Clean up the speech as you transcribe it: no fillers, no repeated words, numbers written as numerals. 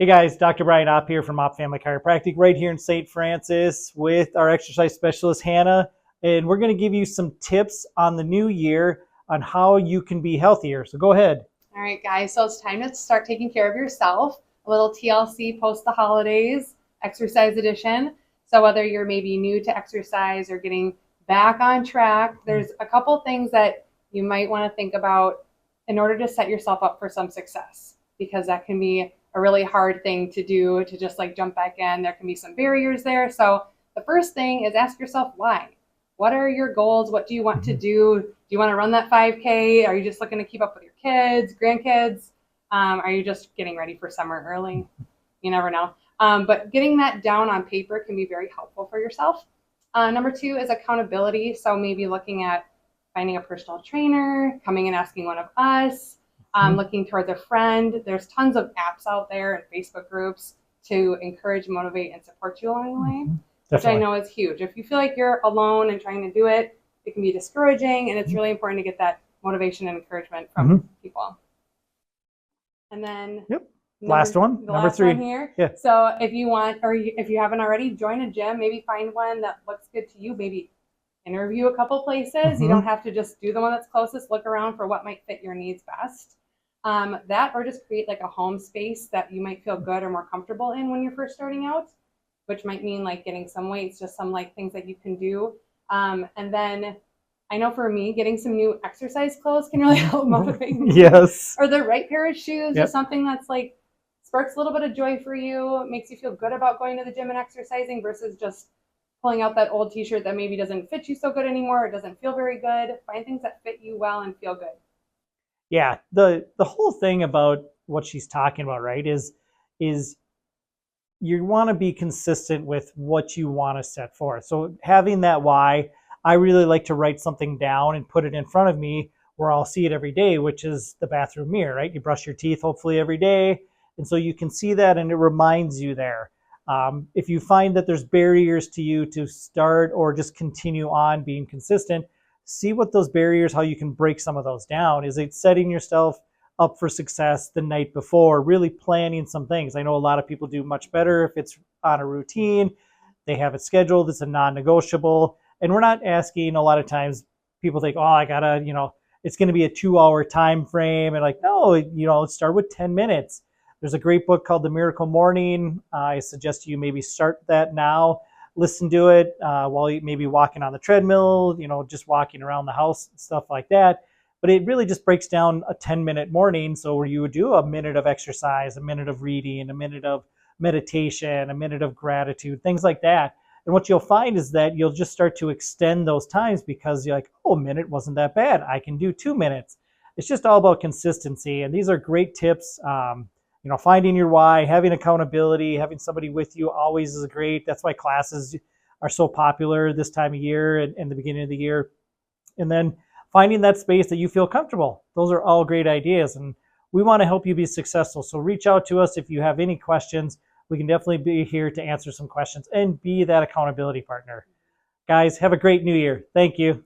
Hey guys, Dr. Brian Opp here from Opp Family Chiropractic right here in St. Francis with our exercise specialist, Hannah. And we're going to give you some tips on the new year on how you can be healthier. So go ahead. All right, guys, so it's time to start taking care of yourself. A little TLC post the holidays, exercise edition. So whether you're maybe new to exercise or getting back on track, there's a couple things that you might want to think about in order to set yourself up for some success, because that can be a really hard thing to do, to just like jump back in. There can be some barriers there. So the first thing is ask yourself why. What are your goals? What do you want to do? Do you want to run that 5K? Are you just looking to keep up with your kids, grandkids? Are you just getting ready for summer early? You never know. But getting that down on paper can be very helpful for yourself. Number 2 is accountability. So maybe looking at finding a personal trainer, coming and asking one of us, looking towards a friend. There's tons of apps out there and Facebook groups to encourage, motivate, and support you along the way, which I know is huge. If you feel like you're alone and trying to do it, it can be discouraging, and it's really important to get that motivation and encouragement from people. And then last one, number 3 here. Yeah. So if you want, or if you haven't already, join a gym. Maybe find one that looks good to you. Maybe interview a couple places. You don't have to just do the one that's closest. Look around for what might fit your needs best. That, or just create like a home space that you might feel good or more comfortable in when you're first starting out, which might mean like getting some weights, just some like things that you can do. And then I know for me, getting some new exercise clothes can really help motivate me. Yes. Or the right pair of shoes, or something that's like sparks a little bit of joy for you, makes you feel good about going to the gym and exercising versus just pulling out that old t-shirt that maybe doesn't fit you so good anymore. It doesn't feel very good. Find things that fit you well and feel good. Yeah, the whole thing about what she's talking about, right, is you want to be consistent with what you want to set forth. So having that why, I really like to write something down and put it in front of me where I'll see it every day, which is the bathroom mirror, right? You brush your teeth hopefully every day, and so you can see that and it reminds you there. If you find that there's barriers to you to start or just continue on being consistent, see what those barriers, how you can break some of those down. Is it setting yourself up for success the night before, really planning some things? I know a lot of people do much better if it's on a routine, they have it scheduled, it's a non-negotiable. And we're not asking, a lot of times people think, oh, I gotta, it's going to be a 2-hour time frame. And like, no, start with 10 minutes. There's a great book called The Miracle Morning. I suggest you maybe start that now. Listen to it while you maybe walking on the treadmill, just walking around the house, stuff like that. But it really just breaks down a 10-minute morning. So where you would do a minute of exercise, a minute of reading, a minute of meditation, a minute of gratitude, things like that. And what you'll find is that you'll just start to extend those times because you're like, oh, a minute wasn't that bad. I can do 2 minutes. It's just all about consistency. And these are great tips. Finding your why, having accountability, having somebody with you always is great. That's why classes are so popular this time of year and the beginning of the year. And then finding that space that you feel comfortable. Those are all great ideas. And we want to help you be successful. So reach out to us if you have any questions. We can definitely be here to answer some questions and be that accountability partner. Guys, have a great new year. Thank you.